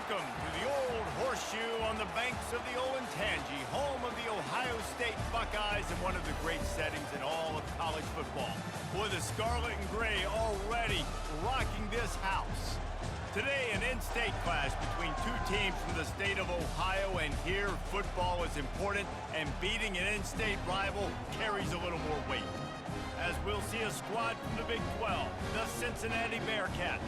Welcome to the old Horseshoe on the banks of the Olentangy, home of the Ohio State Buckeyes and one of the great settings in all of college football. Boy, the scarlet and gray already rocking this house. Today, an in-state clash between two teams from the state of Ohio, and here football is important, and beating an in-state rival carries a little more weight. As we'll see a squad from the Big 12, the Cincinnati Bearcats,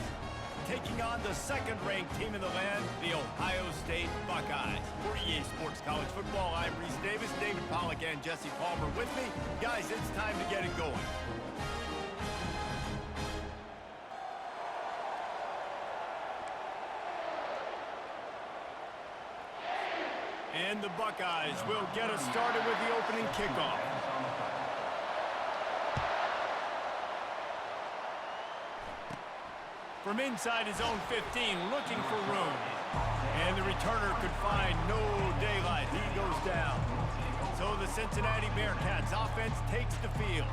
taking on the second-ranked team in the land, the Ohio State Buckeyes. For EA Sports College Football, I'm Reese Davis, David Pollack, and Jesse Palmer with me. Guys, it's time to get it going. And the Buckeyes will get us started with the opening kickoff. From inside his own 15, looking for room. And the returner could find no daylight. He goes down. So the Cincinnati Bearcats offense takes the field.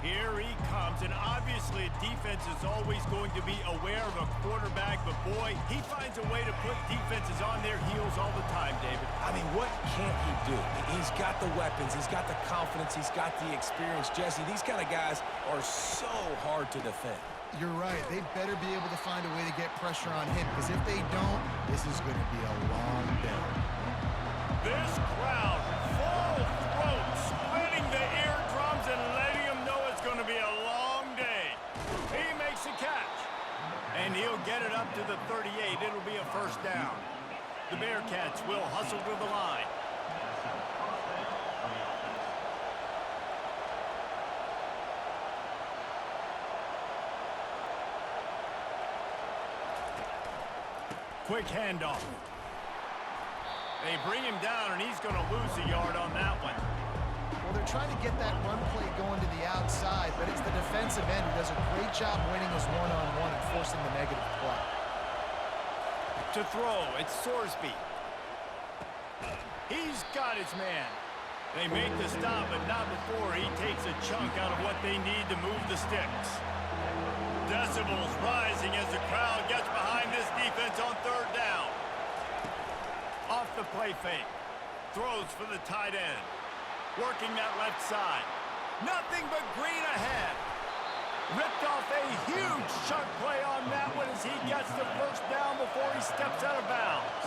Here he comes, and obviously defense is always going to be aware of a quarterback, but boy, he finds a way to put defenses on their heels all the time, David. I mean, what can't he do? He's got the weapons, he's got the confidence, he's got the experience. Jesse, these kind of guys are so hard to defend. You're right. They better be able to find a way to get pressure on him, because if they don't, this is going to be a long day. This crowd, full throat, splitting the eardrums and letting them know it's going to be a long day. He makes a catch, and he'll get it up to the 38. It'll be a first down. The Bearcats will hustle to the line. Quick handoff. They bring him down, and he's going to lose a yard on that one. Well, they're trying to get that run play going to the outside, but it's the defensive end who does a great job winning his one-on-one and forcing the negative play. To throw, it's Sorsby. He's got his man. They make the stop, but not before he takes a chunk out of what they need to move the sticks. Decibels rising as the crowd gets behind this defense on third down. Off the play fake. Throws for the tight end. Working that left side. Nothing but green ahead. Ripped off a huge chunk play on that one as he gets the first down before he steps out of bounds.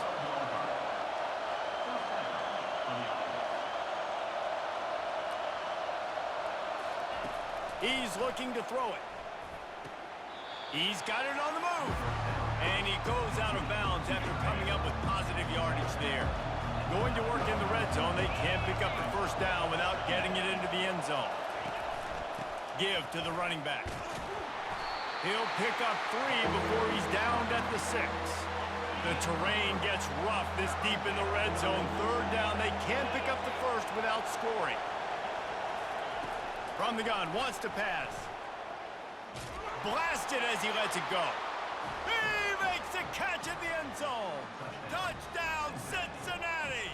He's looking to throw it. He's got it on the move. And he goes out of bounds after coming up with positive yardage there. Going to work in the red zone. They can't pick up the first down without getting it into the end zone. Give to the running back. He'll pick up 3 before he's downed at the 6. The terrain gets rough this deep in the red zone. Third down. They can't pick up the first without scoring. From the gun, wants to pass. Blasted as he lets it go. He makes a catch at the end zone. Touchdown, Cincinnati!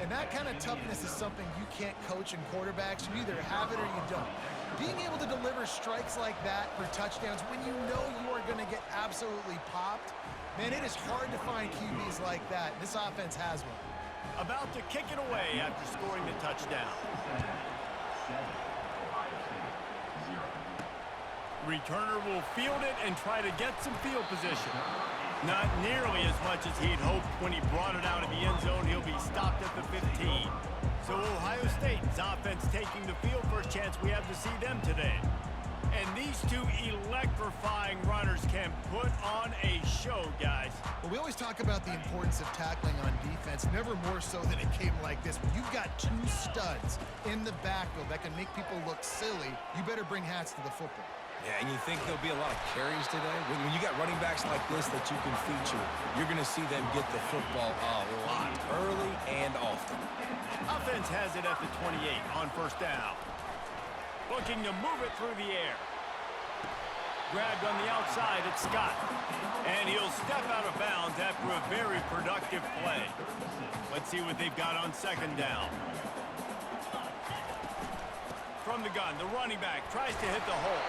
And that kind of toughness is something you can't coach in quarterbacks. You either have it or you don't. Being able to deliver strikes like that for touchdowns when you know you are going to get absolutely popped, man, it is hard to find QBs like that. This offense has one. About to kick it away after scoring the touchdown. Returner will field it and try to get some field position. Not nearly as much as he'd hoped when he brought it out of the end zone. He'll be stopped at the 15. So Ohio State's offense taking the field. First chance we have to see them today. And these two electrifying runners can put on a show, guys. Well, we always talk about the importance of tackling on defense, never more so than a game like this. When you've got 2 studs in the backfield that can make people look silly, you better bring hats to the football. Yeah, and you think there'll be a lot of carries today? When you got running backs like this that you can feature, you're going to see them get the football a lot, early and often. Offense has it at the 28 on first down. Looking to move it through the air. Grabbed on the outside, it's Scott. And he'll step out of bounds after a very productive play. Let's see what they've got on second down. From the gun, the running back tries to hit the hole.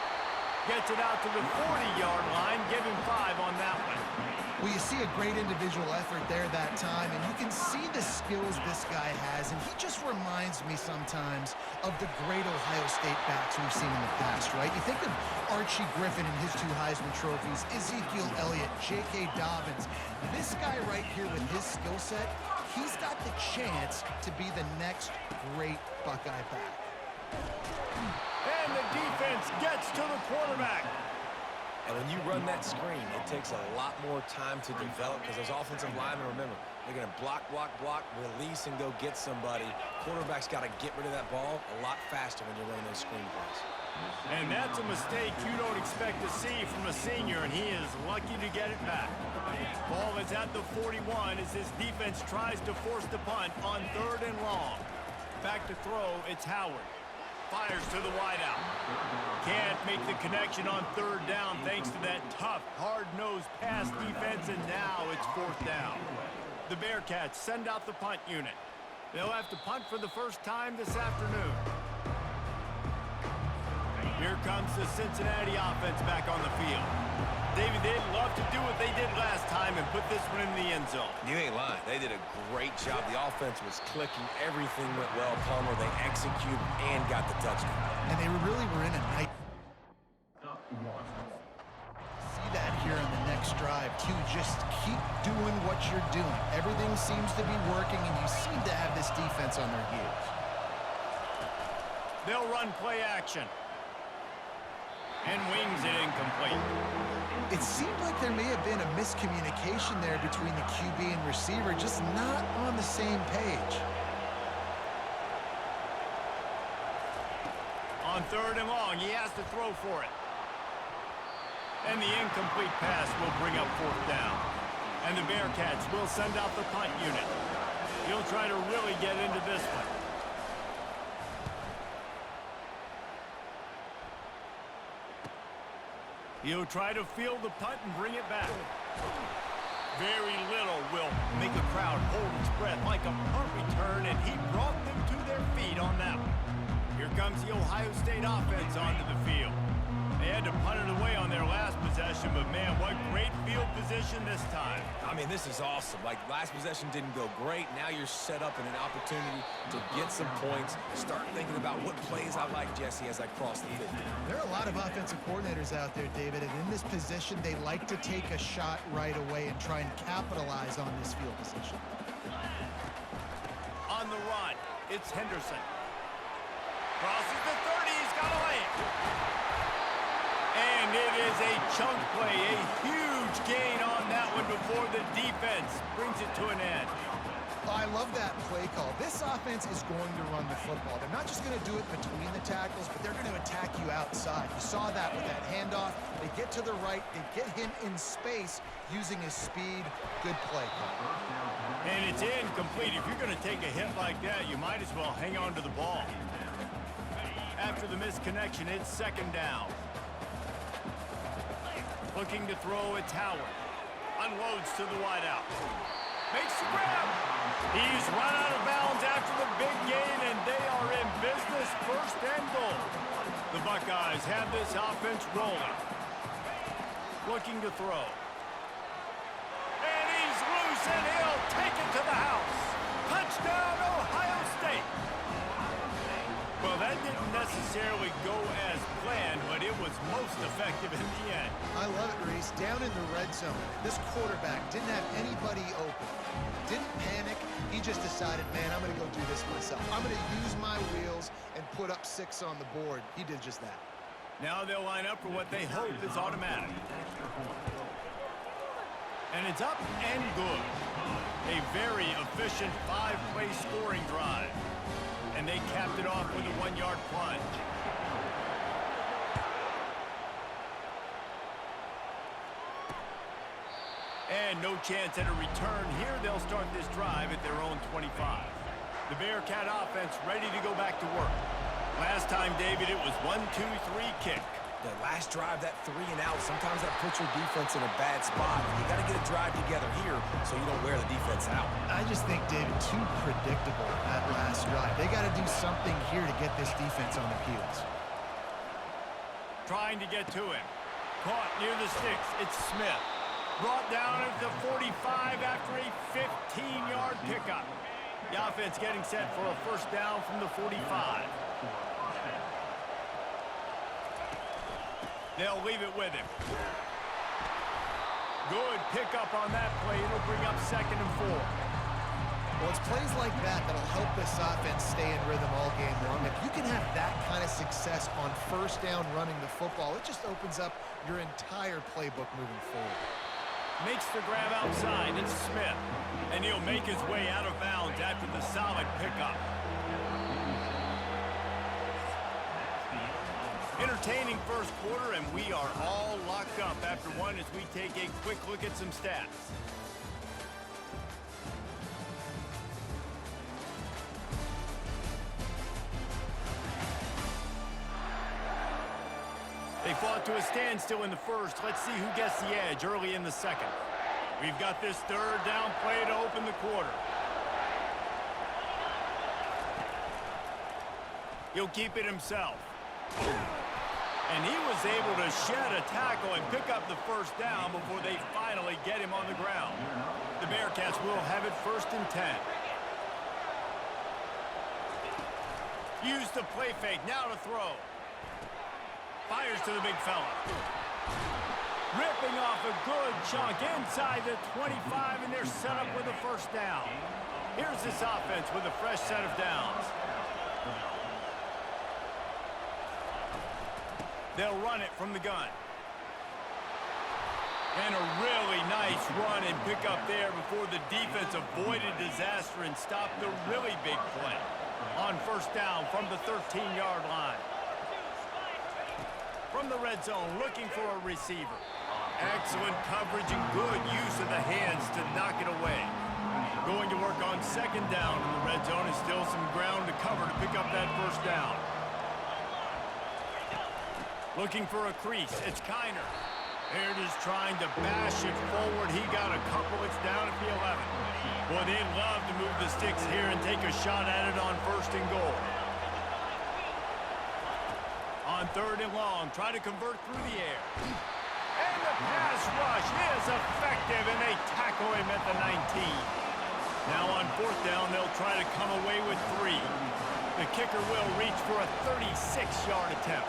Gets it out to the 40-yard line. Give him 5 on that one. Well, you see a great individual effort there that time, and you can see the skills this guy has, and he just reminds me sometimes of the great Ohio State backs we've seen in the past, right? You think of Archie Griffin and his 2 Heisman trophies, Ezekiel Elliott, J.K. Dobbins. This guy right here with his skill set, he's got the chance to be the next great Buckeye back. And the defense gets to the quarterback. And when you run that screen, it takes a lot more time to develop because those offensive linemen, remember, they're going to block, release, and go get somebody. Quarterback's got to get rid of that ball a lot faster when you're running those screen plays. And that's a mistake you don't expect to see from a senior, and he is lucky to get it back. Ball is at the 41 as his defense tries to force the punt on 3rd and long. Back to throw, it's Howard. Fires to the wideout. Can't make the connection on 3rd down thanks to that tough, hard-nosed pass defense, and now it's 4th down. The Bearcats send out the punt unit. They'll have to punt for the first time this afternoon. Here comes the Cincinnati offense back on the field. David, they'd love to do what they did last time and put this one in the end zone. You ain't lying. They did a great job. The offense was clicking. Everything went well. Palmer, they executed and got the touchdown. And they really were in a night. See that here on the next drive, too. Just keep doing what you're doing. Everything seems to be working, and you seem to have this defense on their heels. They'll run play action. And wings it incomplete. It seemed like there may have been a miscommunication there between the QB and receiver, just not on the same page. On 3rd and long, he has to throw for it. And the incomplete pass will bring up 4th down. And the Bearcats will send out the punt unit. He'll try to really get into this one. He'll try to field the punt and bring it back. Very little will make a crowd hold its breath like a punt return, and he brought them to their feet on that one. Here comes the Ohio State offense onto the field. They had to punt it away on their last possession, but man, what great field position this time. I mean, this is awesome. Like, last possession didn't go great. Now you're set up in an opportunity to get some points. Start thinking about what plays I like, Jesse, as I cross the 50. There are a lot of offensive coordinators out there, David, and in this position, they like to take a shot right away and try and capitalize on this field position. On the run, it's Henderson. Crosses the 30, he's got a lane. And it is a chunk play, a huge gain on that one before the defense brings it to an end. I love that play call. This offense is going to run the football. They're not just going to do it between the tackles, but they're going to attack you outside. You saw that with that handoff. They get to the right. They get him in space using his speed. Good play call. And it's incomplete. If you're going to take a hit like that, you might as well hang on to the ball. After the misconnection, it's 2nd down. Looking to throw, it's Howard. Unloads to the wideout. Makes the grab. He's run out of bounds after the big gain, and they are in business, 1st and goal. The Buckeyes have this offense rolling. Looking to throw. And he's loose, and he'll take it to the house. Touchdown, Ohio State. Well, that didn't necessarily go as planned, but it was most effective in the end. I love it, Reese. Down in the red zone, this quarterback didn't have anybody open. Didn't panic. He just decided, man, I'm going to go do this myself. I'm going to use my wheels and put up 6 on the board. He did just that. Now they'll line up for what they hope is automatic. And it's up and good. A very efficient 5-play scoring drive. And they capped it off with a 1-yard plunge. And no chance at a return. Here they'll start this drive at their own 25. The Bearcat offense ready to go back to work. Last time, David, it was 1-2-3 kick. The last drive, that 3 and out, sometimes that puts your defense in a bad spot. You got to get a drive together here so you don't wear the defense out. I just think, David, too predictable that last drive. They got to do something here to get this defense on their heels. trying to get to him. Caught near the sticks. It's Smith. Brought down at the 45 after a 15-yard pickup. The offense getting set for a first down from the 45. They'll leave it with him. Good pickup on that play. It'll bring up 2nd and 4. Well, it's plays like that that'll help this offense stay in rhythm all game long. If you can have that kind of success on first down running the football, it just opens up your entire playbook moving forward. Makes the grab outside. It's Smith. And he'll make his way out of bounds after the solid pickup. Entertaining first quarter, and we are all locked up after one as we take a quick look at some stats. They fought to a standstill in the first. Let's see who gets the edge early in the second. We've got this third down play to open the quarter. He'll keep it himself. And he was able to shed a tackle and pick up the first down before they finally get him on the ground. The Bearcats will have it 1st and 10. Use the play fake. Now to throw. Fires to the big fella. Ripping off a good chunk inside the 25, and they're set up with a first down. Here's this offense with a fresh set of downs. They'll run it from the gun. And a really nice run and pick up there before the defense avoided disaster and stopped the really big play on first down from the 13-yard line. From the red zone, looking for a receiver. Excellent coverage and good use of the hands to knock it away. Going to work on 2nd down in the red zone, and still some ground to cover to pick up that first down. Looking for a crease. It's Kiner. There it is, trying to bash it forward. He got a couple. It's down at the 11. Boy, they'd love to move the sticks here and take a shot at it on 1st and goal. On 3rd and long, try to convert through the air. And the pass rush is effective, and they tackle him at the 19. Now on 4th down, they'll try to come away with 3. The kicker will reach for a 36-yard attempt.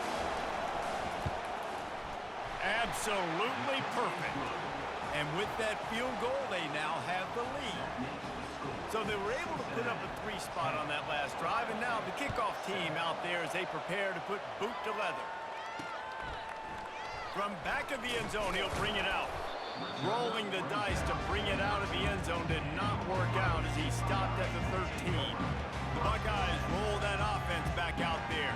Absolutely perfect. And with that field goal, they now have the lead. So they were able to put up a 3 spot on that last drive, and now the kickoff team out there as they prepare to put boot to leather. From back of the end zone, he'll bring it out. Rolling the dice to bring it out of the end zone did not work out as he stopped at the 13. The Buckeyes roll that offense back out there.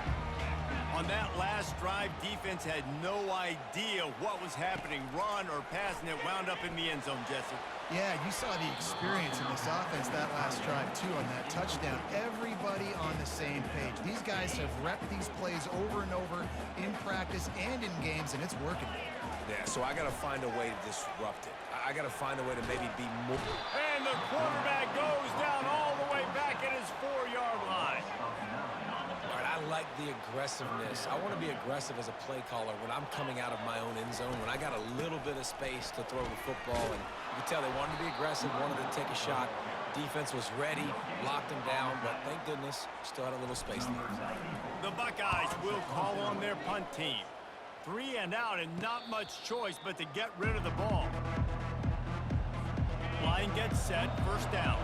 On that last drive, defense had no idea what was happening, run or pass, and it wound up in the end zone, Jesse. Yeah, you saw the experience in this offense that last drive, too, on that touchdown. Everybody on the same page. These guys have repped these plays over and over in practice and in games, and it's working. Yeah, so I got to find a way to disrupt it. I got to find a way to maybe be more. And the quarterback goes down all the way back at his 4-yard line. All right, I like the aggressiveness. I want to be aggressive as a play caller when I'm coming out of my own end zone, when I got a little bit of space to throw the football. And you can tell they wanted to be aggressive, wanted to take a shot. Defense was ready, locked them down, but thank goodness, still had a little space left. The Buckeyes will call on their punt team. 3 and out, and not much choice but to get rid of the ball. Line gets set, first down.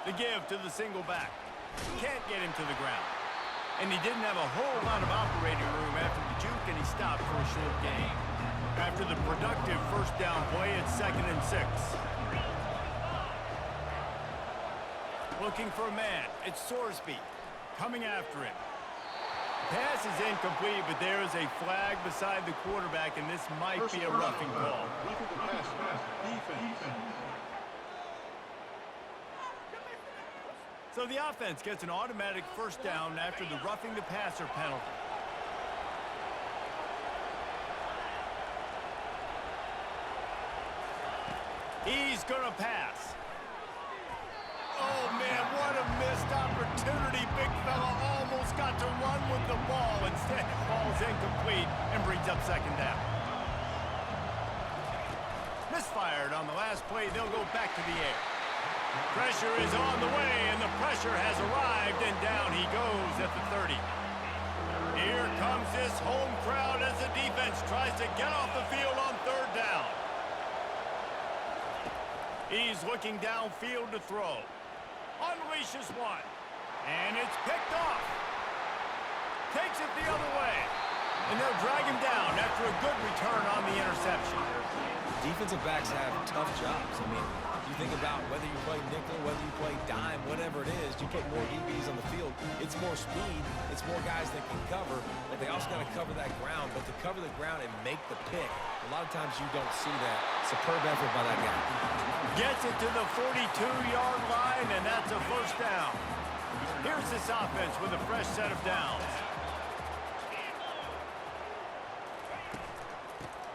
The give to the single back. Can't get him to the ground. And he didn't have a whole lot of operating room after the juke, and he stopped for a short gain. After the productive first down play, it's 2nd and 6. Looking for a man. It's Sorsby coming after him. Pass is incomplete, but there is a flag beside the quarterback, and this might be a roughing call. So the offense gets an automatic first down after the roughing the passer penalty. He's going to pass. Oh, man, what a missed opportunity. shot to run with the ball. Instead, it falls incomplete and brings up second down. Misfired on the last play. They'll go back to the air. Pressure is on the way, and the pressure has arrived, and down he goes at the 30. Here comes this home crowd as the defense tries to get off the field on third down. He's looking downfield to throw. Unleashes one, and it's picked off. Takes it the other way, and they'll drag him down after a good return on the interception. Defensive backs have tough jobs. I mean, you think about whether you play nickel, whether you play dime, whatever it is, you put more DBs on the field. It's more speed. It's more guys that can cover, but they also got to cover that ground. But to cover the ground and make the pick, a lot of times you don't see that. Superb effort by that guy. Gets it to the 42-yard line, and that's a first down. Here's this offense with a fresh set of downs.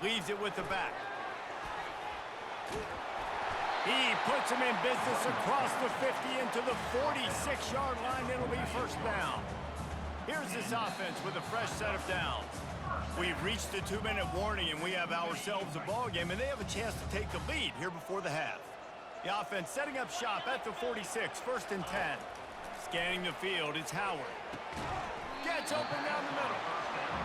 Leaves it with the back. He puts him in business across the 50 into the 46-yard line. It'll be first down. Here's this offense with a fresh set of downs. We've reached the 2-minute warning, and we have ourselves a ball game, and they have a chance to take the lead here before the half. The offense setting up shop at the 46, first and 10. Scanning the field, it's Howard. Gets open down the middle.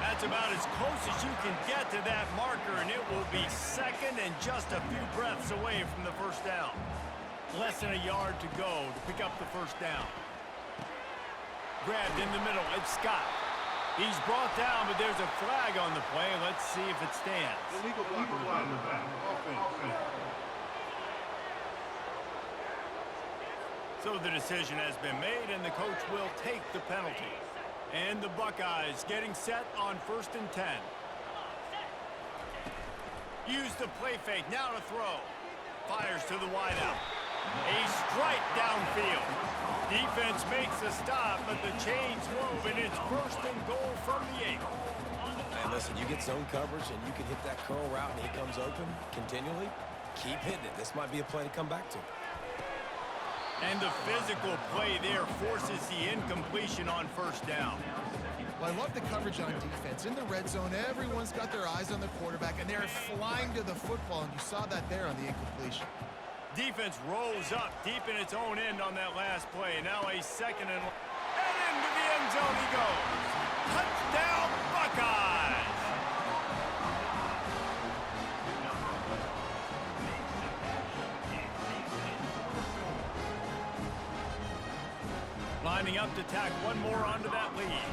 That's about as close as you can get to that marker, and it will be second and just a few breaths away from the first down. Less than a yard to go to pick up the first down. Grabbed in the middle, it's Scott. He's brought down, but there's a flag on the play. Let's see if it stands. Illegal blocker. Offense. So the decision has been made, and the coach will take the penalty. And the Buckeyes getting set on first and 10. Use the play fake, now to throw. Fires to the wideout. A strike downfield. Defense makes a stop, but the chains move, and it's first and goal from the 8. And listen, you get zone coverage, and you can hit that curl route, and he comes open continually. Keep hitting it. This might be a play to come back to. And the physical play there forces the incompletion on first down. Well, I love the coverage on defense. In the red zone, everyone's got their eyes on the quarterback, and they're flying to the football, and you saw that there on the incompletion. Defense rolls up deep in its own end on that last play. Now a second and into the end zone he goes. Touchdown, Buckeyes! Lining up to tack one more onto that lead.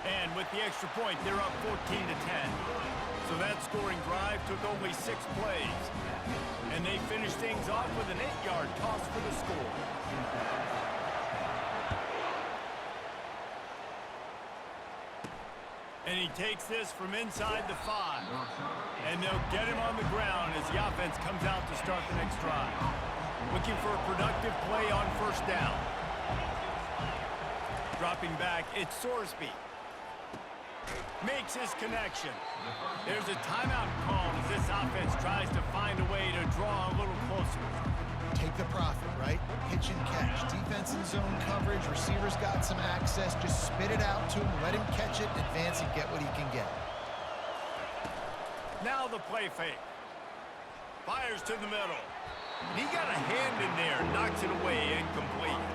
And with the extra point, they're up 14-10. So that scoring drive took only 6 plays. And they finished things off with an 8-yard toss for the score. And he takes this from inside the 5. And they'll get him on the ground as the offense comes out to start the next drive. Looking for a productive play on first down. Dropping back, it's Sorsby. Makes his connection. There's a timeout called as this offense tries to find a way to draw a little closer. Take the profit, right? Pitch and catch. Defense and zone coverage. Receivers got some access. Just spit it out to him. Let him catch it, advance, and get what he can get. Now the play fake. Fires to the middle. He got a hand in there, knocks it away, incomplete.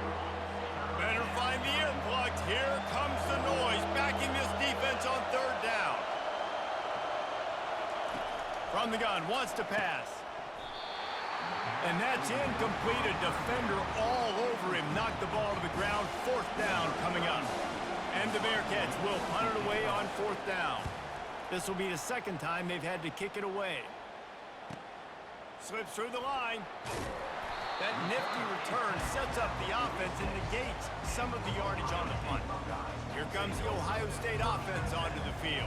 Better find the earplugs. Here comes the noise, backing this defense on third down. From the gun, wants to pass. And that's incomplete. A defender all over him, knocked the ball to the ground. Fourth down coming up. And the Bearcats will punt it away on fourth down. This will be the second time they've had to kick it away. Slips through the line. That nifty return sets up the offense and negates some of the yardage on the punt. Here comes the Ohio State offense onto the field.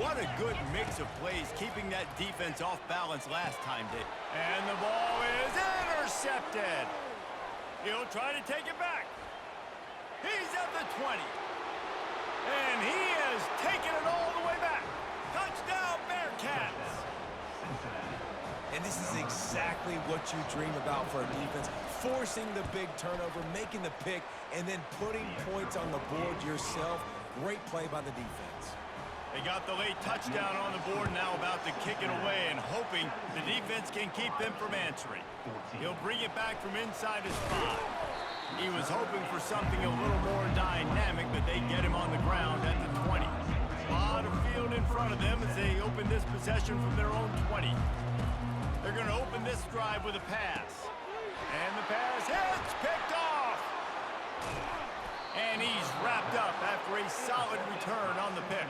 What a good mix of plays, keeping that defense off balance last time, Dave. And the ball is intercepted. He'll try to take it back. He's at the 20. And he has taken it all the way back. Touchdown, Bearcats. And this is exactly what you dream about for a defense. forcing the big turnover, making the pick, and then putting points on the board yourself. Great play by the defense. They got the late touchdown on the board, now about to kick it away and hoping the defense can keep them from answering. He'll bring it back from inside his 5. He was hoping for something a little more dynamic, but they get him on the ground at the 20. A lot of field in front of them as they open this possession from their own 20. They're going to open this drive with a pass. And the pass hits, picked off. And he's wrapped up after a solid return on the pick.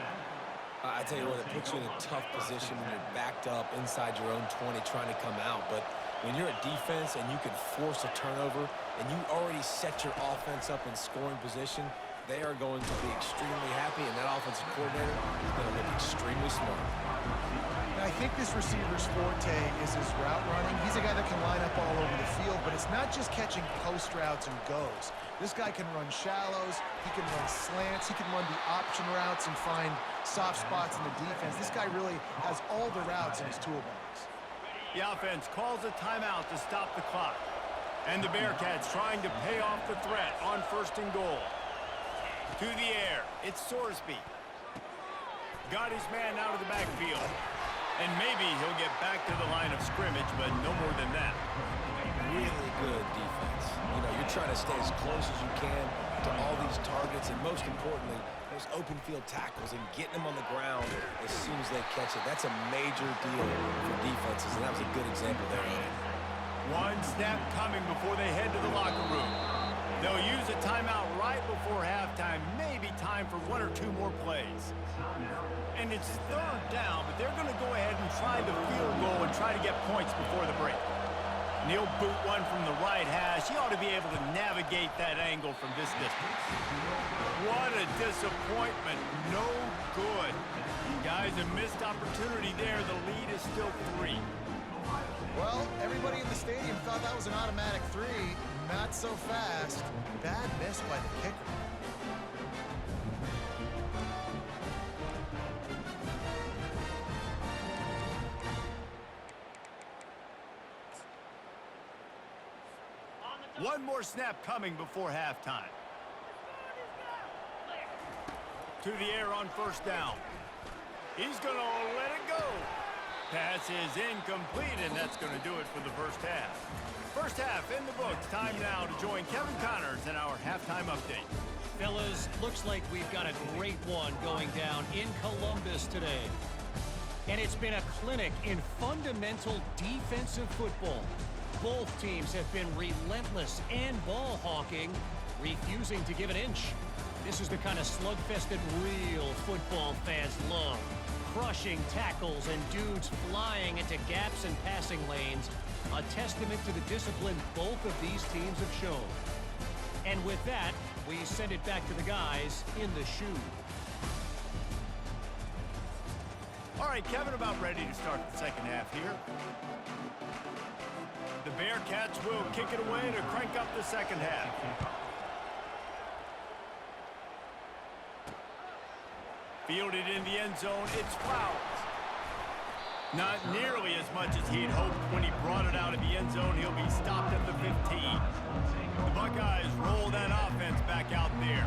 I tell you what, it puts you in a tough position when you're backed up inside your own 20 trying to come out. But when you're a defense and you can force a turnover and you already set your offense up in scoring position, they are going to be extremely happy, and that offensive coordinator is going to look extremely smart. And I think this receiver's forte is his route running. He's a guy that can line up all over the field, but it's not just catching post routes and goes. This guy can run shallows, he can run slants, he can run the option routes and find soft spots in the defense. This guy really has all the routes in his toolbox. The offense calls a timeout to stop the clock. And the Bearcats trying to pay off the threat on 1st and goal. To the air, it's Sorsby. Got his man out of the backfield. And maybe he'll get back to the line of scrimmage, but no more than that. Really good defense. You know, you're trying to stay as close as you can to all these targets, and most importantly, those open field tackles and getting them on the ground as soon as they catch it. That's a major deal for defenses, and that was a good example there. One snap coming before they head to the locker room. They'll use a timeout right before halftime, maybe time for 1 or 2 more plays. And it's 3rd down, but they're going to go ahead and try the field goal and try to get points before the break. And he'll boot one from the right hash. He ought to be able to navigate that angle from this distance. What a disappointment. No good. Guys, a missed opportunity there. The lead is still 3. Well, everybody in the stadium thought that was an automatic 3. Not so fast. Bad miss by the kicker. One more snap coming before halftime. To the air on 1st down. He's going to let it go. Pass is incomplete, and that's going to do it for the first half. First half in the books. Time now to join Kevin Connors in our halftime update. Fellas, looks like we've got a great one going down in Columbus today. And it's been a clinic in fundamental defensive football. Both teams have been relentless and ball hawking, refusing to give an inch. This is the kind of slugfest that real football fans love. Crushing tackles and dudes flying into gaps and passing lanes. A testament to the discipline both of these teams have shown. And with that, we send it back to the guys in the shoe. All right, Kevin, about ready to start the second half here. The Bearcats will kick it away to crank up the second half. Fielded in the end zone, it's Flowers. Not nearly as much as he'd hoped when he brought it out of the end zone. He'll be stopped at the 15. The Buckeyes roll that offense back out there.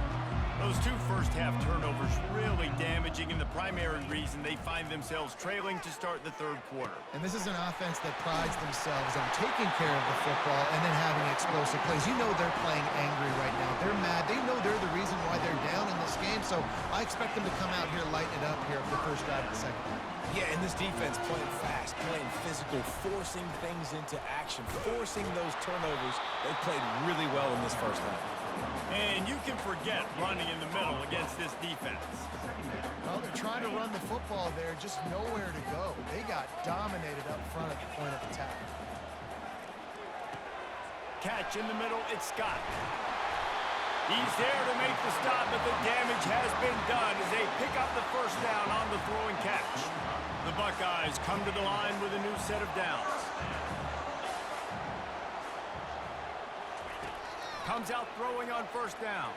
Those 2 first-half turnovers really damaging, and the primary reason they find themselves trailing to start the 3rd quarter. And this is an offense that prides themselves on taking care of the football and then having explosive plays. You know they're playing angry right now. They're mad. They know they're the reason why they're down in this game, so I expect them to come out here, lighten it up here for the first drive of the second half. Yeah, and this defense playing fast, playing physical, forcing things into action, forcing those turnovers. They played really well in this first half. And you can forget running in the middle against this defense. Well, they're trying to run the football there, just nowhere to go. They got dominated up front at the point of attack. Catch in the middle, it's Scott. He's there to make the stop, but the damage has been done as they pick up the first down on the throwing catch. The Buckeyes come to the line with a new set of downs. Comes out throwing on 1st down.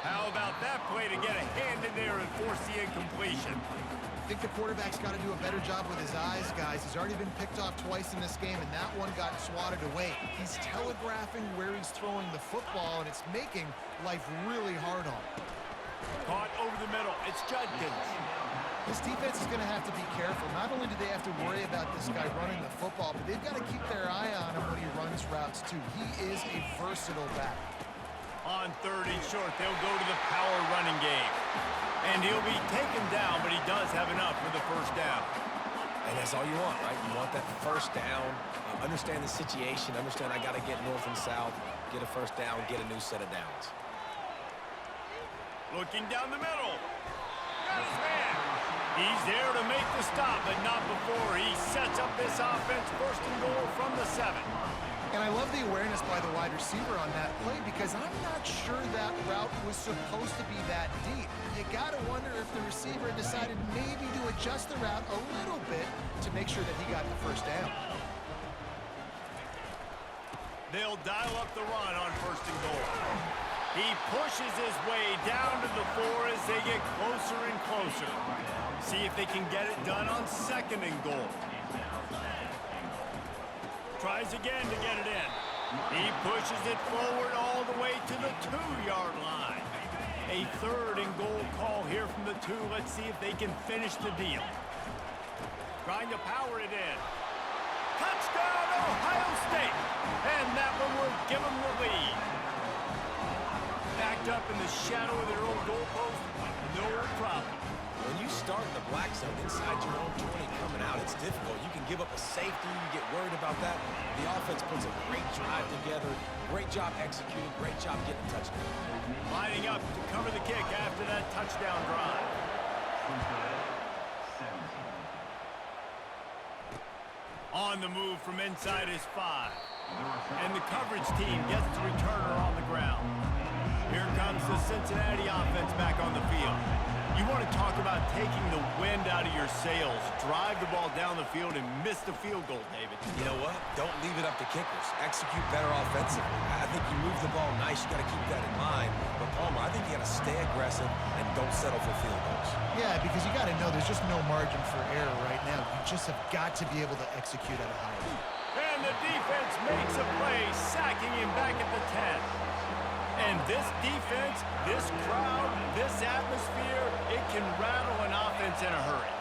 How about that play to get a hand in there and force the incompletion? I think the quarterback's got to do a better job with his eyes, guys. He's already been picked off twice in this game, and that one got swatted away. He's telegraphing where he's throwing the football, and it's making life really hard on him. Caught over the middle. It's Judkins. This defense is going to have to be careful. Not only do they have to worry about this guy running the football, but they've got to keep their eye on him when he runs routes, too. He is a versatile back. On 3rd and short, they'll go to the power running game. And he'll be taken down, but he does have enough for the first down. And that's all you want, right? You want that first down, understand the situation, understand I got to get north and south, get a first down, get a new set of downs. Looking down the middle. Got his hand. He's there to make the stop, but not before he sets up this offense. 1st and goal from the 7. And I love the awareness by the wide receiver on that play because I'm not sure that route was supposed to be that deep. You got to wonder if the receiver decided maybe to adjust the route a little bit to make sure that he got the first down. They'll dial up the run on 1st and goal. He pushes his way down to the 4 as they get closer and closer. See if they can get it done on 2nd and goal. Tries again to get it in. He pushes it forward all the way to the 2-yard line. A 3rd and goal call here from the 2. Let's see if they can finish the deal. Trying to power it in. Touchdown, Ohio State! And that one will give them the lead. Backed up in the shadow of their own goalpost, no problem. When you start in the black zone inside your own 20 coming out, it's difficult. You can give up a safety. You get worried about that. The offense puts a great drive together. Great job executing. Great job getting a touchdown. Lining up to cover the kick after that touchdown drive. On the move from inside his 5. And the coverage team gets the returner on the ground. Here comes the Cincinnati offense back on the field. You want to talk about taking the wind out of your sails. Drive the ball down the field and miss the field goal, David. You know what? Don't leave it up to kickers. Execute better offensively. I think you move the ball nice. You got to keep that in mind. But Palmer, I think you got to stay aggressive and don't settle for field goals. Yeah, because you got to know there's just no margin for error right now. You just have got to be able to execute at a high level. And the defense makes a play, sacking him back at the 10. And this defense, this crowd, this atmosphere, it can rattle an offense in a hurry.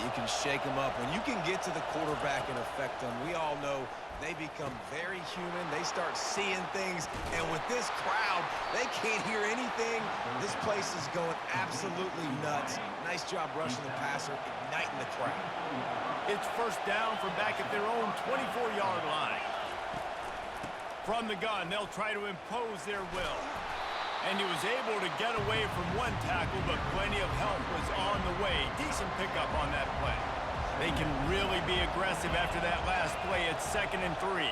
You can shake them up. When you can get to the quarterback and affect them, we all know they become very human. They start seeing things. And with this crowd, they can't hear anything. This place is going absolutely nuts. Nice job rushing the passer, igniting the crowd. It's 1st down from back at their own 24-yard line. From the gun, they'll try to impose their will. And he was able to get away from one tackle, but plenty of help was on the way. Decent pickup on that play. They can really be aggressive after that last play. It's 2nd and 3.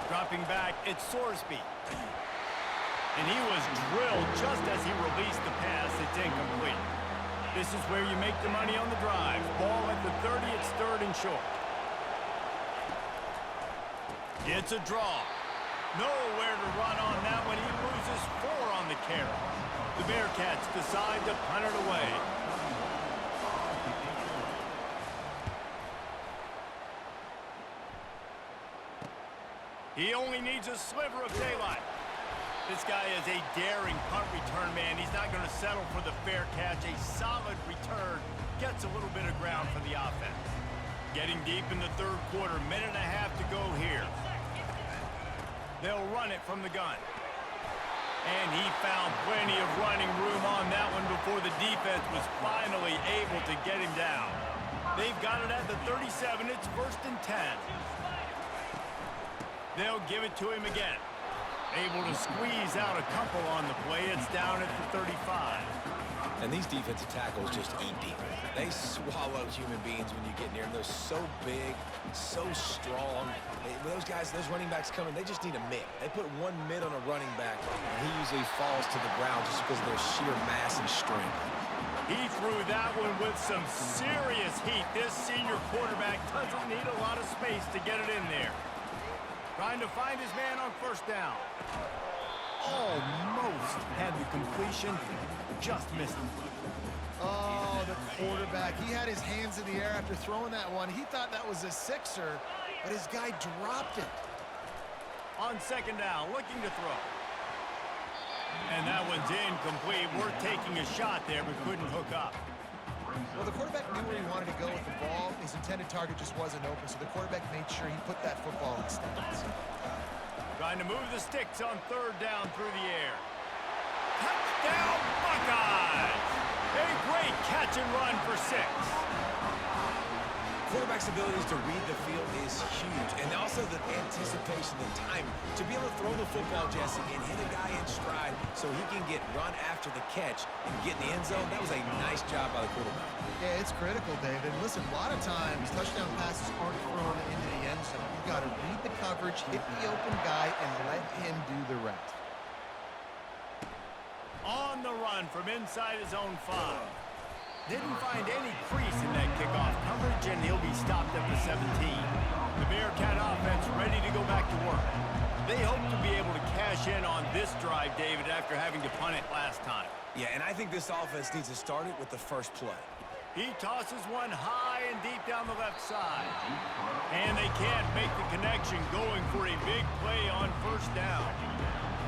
Dropping back, it's Sorsby. And he was drilled just as he released the pass. It's incomplete. This is where you make the money on the drive. Ball at the 30, it's 3rd and short. It's a draw. Nowhere to run on that one. He loses 4 on the carry. The Bearcats decide to punt it away. He only needs a sliver of daylight. This guy is a daring punt return man. He's not going to settle for the fair catch. A solid return gets a little bit of ground for the offense. Getting deep in the 3rd quarter, minute and a half to go here. They'll run it from the gun. And he found plenty of running room on that one before the defense was finally able to get him down. They've got it at the 37. It's 1st and 10. They'll give it to him again. Able to squeeze out a couple on the play. It's down at the 35. And these defensive tackles just eat people. They swallow human beings when you get near them. They're so big, so strong. Those guys, those running backs coming, they just need a mitt. They put one mitt on a running back, and he usually falls to the ground just because of their sheer mass and strength. He threw that one with some serious heat. This senior quarterback doesn't need a lot of space to get it in there. Trying to find his man on 1st down. Almost almost had the completion, just missed it. Oh, the quarterback. He had his hands in the air after throwing that one. He thought that was a sixer, but his guy dropped it. On second down, looking to throw. And that one's incomplete. Worth taking a shot there, but couldn't hook up. Well, the quarterback knew where he wanted to go with the ball. His intended target just wasn't open, so the quarterback made sure he put that football in the stands. Trying to move the sticks on third down through the air. Touchdown, Buckeyes! A great catch and run for 6. Quarterback's abilities to read the field is huge, and also the anticipation and time to be able to throw the football, Jesse, and hit a guy in stride so he can get run after the catch and get in the end zone. That was a nice job by the quarterback. Yeah, it's critical, David. Listen, a lot of times touchdown passes aren't thrown into the end zone. You've got to read the coverage, hit the open guy, and let him do the rest. On the run from inside his own 5. Didn't find any crease in that kickoff coverage, and he'll be stopped at the 17. The Bearcat offense ready to go back to work. They hope to be able to cash in on this drive, David, after having to punt it last time. Yeah, and I think this offense needs to start it with the first play. He tosses one high and deep down the left side. And they can't make the connection, going for a big play on first down.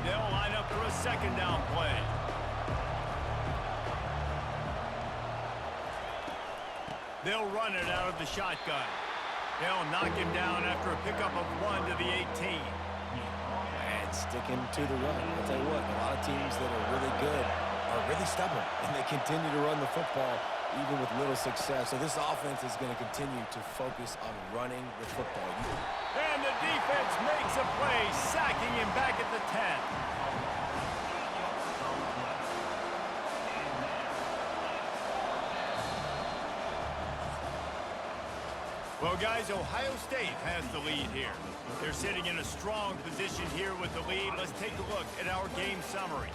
They'll line up for a second down play. They'll run it out of the shotgun. They'll knock him down after a pickup of 1 to the 18. And sticking to the run. I'll tell you what, a lot of teams that are really good are really stubborn, and they continue to run the football even with little success. So this offense is going to continue to focus on running the football. And the defense makes a play, sacking him back at the 10. Well, guys, Ohio State has the lead here. They're sitting in a strong position here with the lead. Let's take a look at our game summary.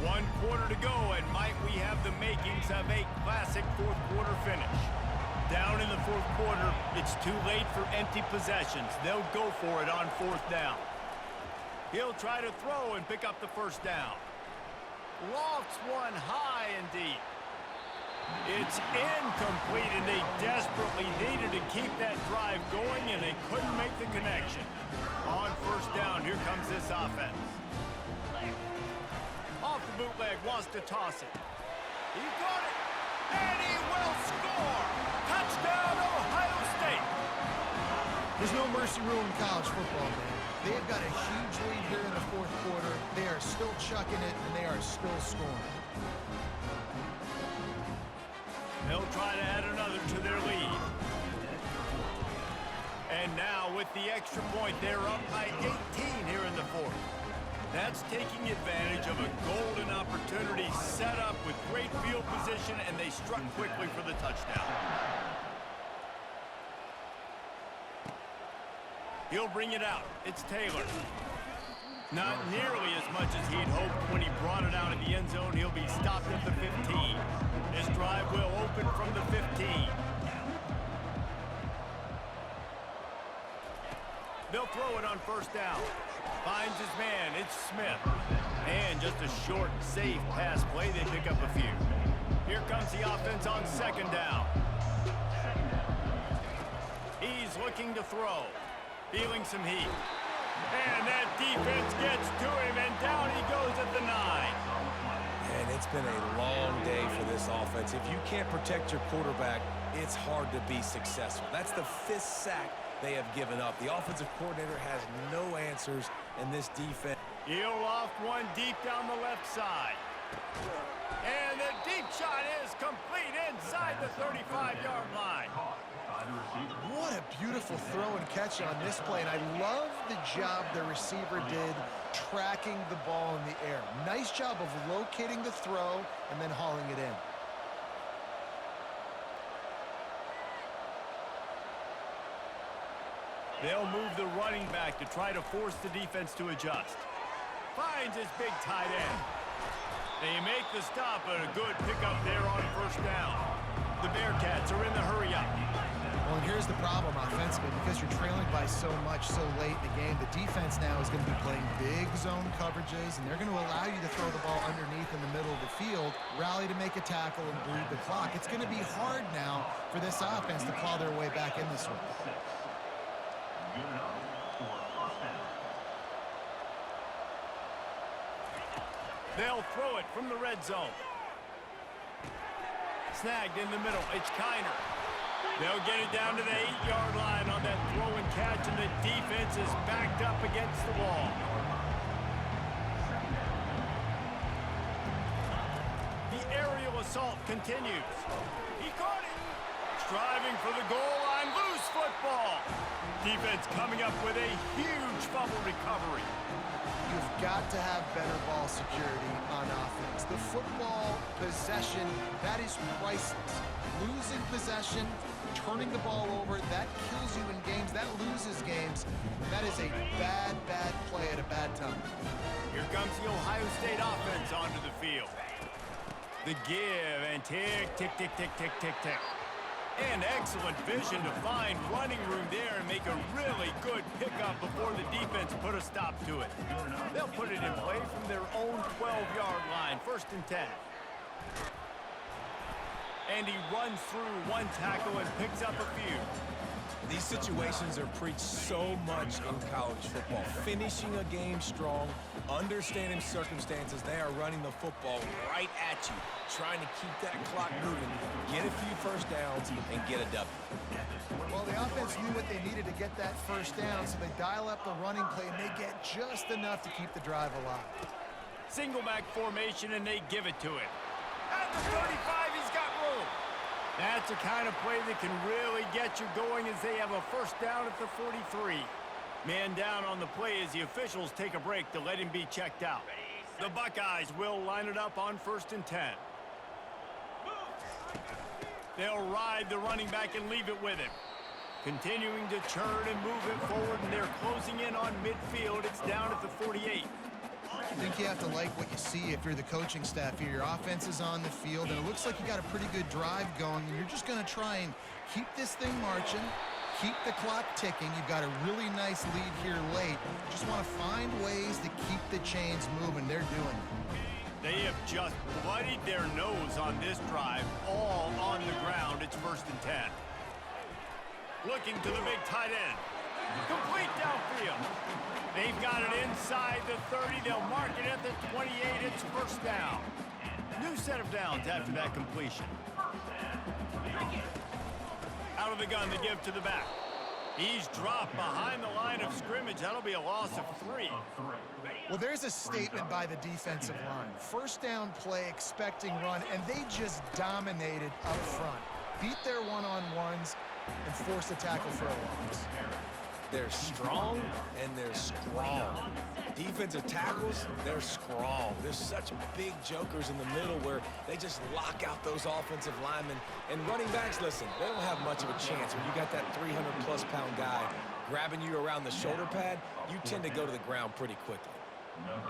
One quarter to go, and might we have the makings of a classic fourth quarter finish. Down in the fourth quarter, it's too late for empty possessions. They'll go for it on fourth down. He'll try to throw and pick up the first down. Lofts one high and deep. It's incomplete, and they desperately needed to keep that drive going, and they couldn't make the connection. On first down, here comes this offense. Off the bootleg, wants to toss it. He got it, and he will score. Touchdown, Ohio State. There's no mercy rule in college football, man. They've got a huge lead here in the fourth quarter. They are still chucking it, and they are still scoring. They'll try to add another to their lead. And now with the extra point, they're up by 18 here in the fourth. That's taking advantage of a golden opportunity set up with great field position, and they struck quickly for the touchdown. He'll bring it out. It's Taylor. Not nearly as much as he'd hoped when he brought it out in the end zone. He'll be stopped at the 15. This drive will open from the 15. They'll throw it on first down. Finds his man. It's Smith. And just a short, safe pass play. They pick up a few. Here comes the offense on second down. He's looking to throw. Feeling some heat. And that defense gets to him, and down he goes at the 9. And it's been a long day for this offense. If you can't protect your quarterback, it's hard to be successful. That's the 5th sack they have given up. The offensive coordinator has no answers, and this defense. He'll loft one deep down the left side. And the deep shot is complete inside the 35-yard line. What a beautiful throw and catch on this play, and I love the job the receiver did tracking the ball in the air. Nice job of locating the throw and then hauling it in. They'll move the running back to try to force the defense to adjust. Finds his big tight end. They make the stop, but a good pickup there on first down. The Bearcats are in the hurry-up. Well, Well, and here's the problem offensively. Because you're trailing by so much so late in the game, the defense now is going to be playing big zone coverages, and they're going to allow you to throw the ball underneath in the middle of the field, rally to make a tackle, and bleed the clock. It's going to be hard now for this offense to claw their way back in this one. They'll throw it from the red zone. Snagged in the middle. It's Kiner. They'll get it down to the 8-yard line on that throw and catch, and the defense is backed up against the wall. The aerial assault continues. He caught it. Striving for the goal line. Loose football. Defense coming up with a huge fumble recovery. You've got to have better ball security on offense. The football possession, that is priceless. Losing possession, turning the ball over, that kills you in games. That loses games. That is a bad, bad play at a bad time. Here comes the Ohio State offense onto the field. The give and tick, tick, tick, tick, tick, tick, tick. And excellent vision to find running room there and make a really good pickup before the defense put a stop to it. They'll put it in play from their own 12-yard line, 1st and 10. And he runs through one tackle and picks up a few. These situations are preached so much in college football. Finishing a game strong, understanding circumstances. They are running the football right at you, trying to keep that clock moving, get a few first downs, and get a W. Well, the offense knew what they needed to get that first down, so they dial up the running play, and they get just enough to keep the drive alive. Single back formation, and they give it to him. At the 35, he's got room. That's the kind of play that can really get you going as they have a first down at the 43. Man down on the play as the officials take a break to let him be checked out. The Buckeyes will line it up on 1st and 10. They'll ride the running back and leave it with him. Continuing to churn and move it forward, and they're closing in on midfield. It's down at the 48. I think you have to like what you see if you're the coaching staff here. Your offense is on the field, and it looks like you got a pretty good drive going, and you're just going to try and keep this thing marching, keep the clock ticking. You've got a really nice lead here late. Just want to find ways to keep the chains moving. They're doing it. They have just bloodied their nose on this drive, all on the ground. It's 1st and 10. Looking to the big tight end. Complete downfield. They've got it inside the 30. They'll mark it at the 28. It's 1st down. New set of downs after that completion. Out of the gun, the give to the back. He's dropped behind the line of scrimmage. That'll be a loss of 3. Well, there's a statement by the defensive line. First down play, expecting run, and they just dominated up front. Beat their one-on-ones and forced a tackle for a loss. They're strong and they're strong. Defensive tackles, they're strong. There's such big jokers in the middle where they just lock out those offensive linemen. And running backs, listen, they don't have much of a chance. When you got that 300-plus pound guy grabbing you around the shoulder pad, you tend to go to the ground pretty quickly.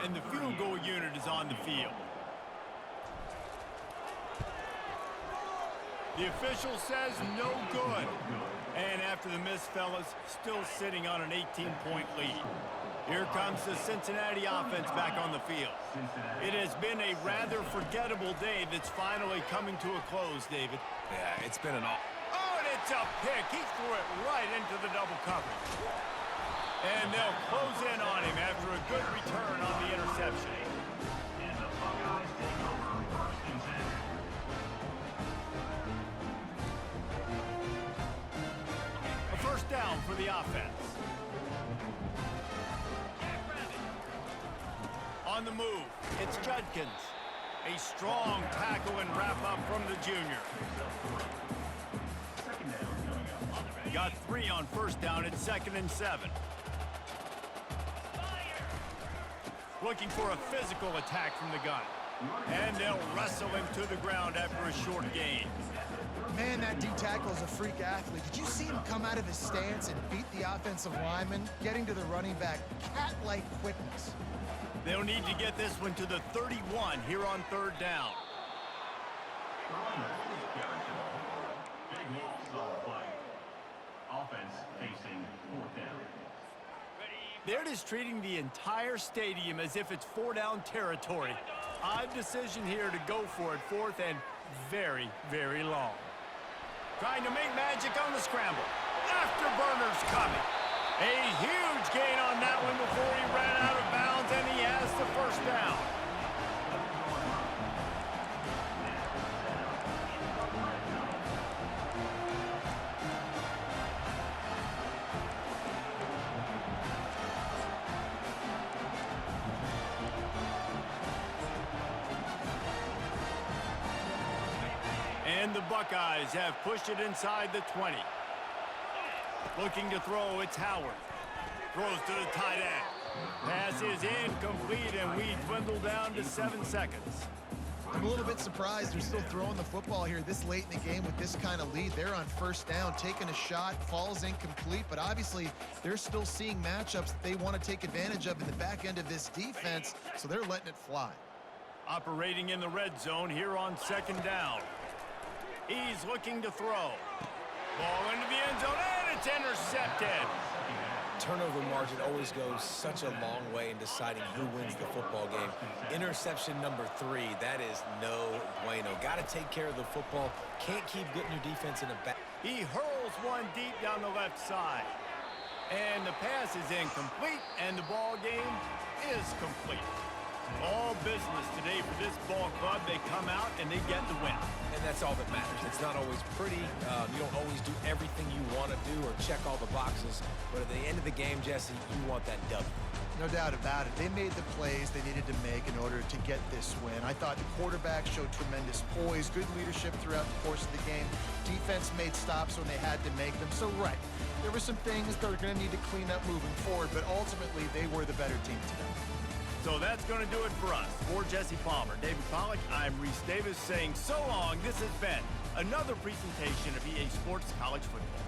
And the field goal unit is on the field. The official says no good. And after the miss, fellas, still sitting on an 18-point lead. Here comes the Cincinnati offense back on the field. It has been a rather forgettable day that's finally coming to a close, David. Yeah, it's been an all. Oh, and it's a pick. He threw it right into the double coverage. And they'll close in on him after a good return on the interception. A first down for the offense. On the move, it's Judkins. A strong tackle and wrap-up from the junior. Got 3 on first down. It's 2nd and 7. Looking for a physical attack from the gun. And they'll wrestle him to the ground after a short gain. Man, that D-tackle is a freak athlete. Did you see him come out of his stance and beat the offensive lineman, getting to the running back? Cat-like quickness. They'll need to get this one to the 31 here on 3rd down. They're just treating the entire stadium as if it's four-down territory. Odd decision here to go for it, fourth and very, very long. Trying to make magic on the scramble. Afterburner's coming. A huge gain on that one before he ran out of bounds, and he has the first down. And the Buckeyes have pushed it inside the 20. Looking to throw, it's Howard. Throws to the tight end. Pass is incomplete, and we dwindle down to 7 seconds. I'm a little bit surprised they're still throwing the football here this late in the game with this kind of lead. They're on first down, taking a shot, falls incomplete, but obviously they're still seeing matchups that they want to take advantage of in the back end of this defense, so they're letting it fly. Operating in the red zone here on second down. He's looking to throw. Ball into the end zone, and it's intercepted. Turnover margin always goes such a long way in deciding who wins the football game. Interception number 3, that is no bueno. Got to take care of the football. Can't keep getting your defense in the back. He hurls one deep down the left side. And the pass is incomplete, and the ball game is complete. All business today for this ball club. They come out and they get the win. And that's all that matters. It's not always pretty. You don't always do everything you want to do or check all the boxes. But at the end of the game, Jesse, you want that W. No doubt about it. They made the plays they needed to make in order to get this win. I thought the quarterback showed tremendous poise, good leadership throughout the course of the game. Defense made stops when they had to make them. So, right, there were some things they're going to need to clean up moving forward, but ultimately they were the better team today. So that's going to do it for us. For Jesse Palmer, David Pollack, I'm Reese Davis saying so long. This has been another presentation of EA Sports College Football.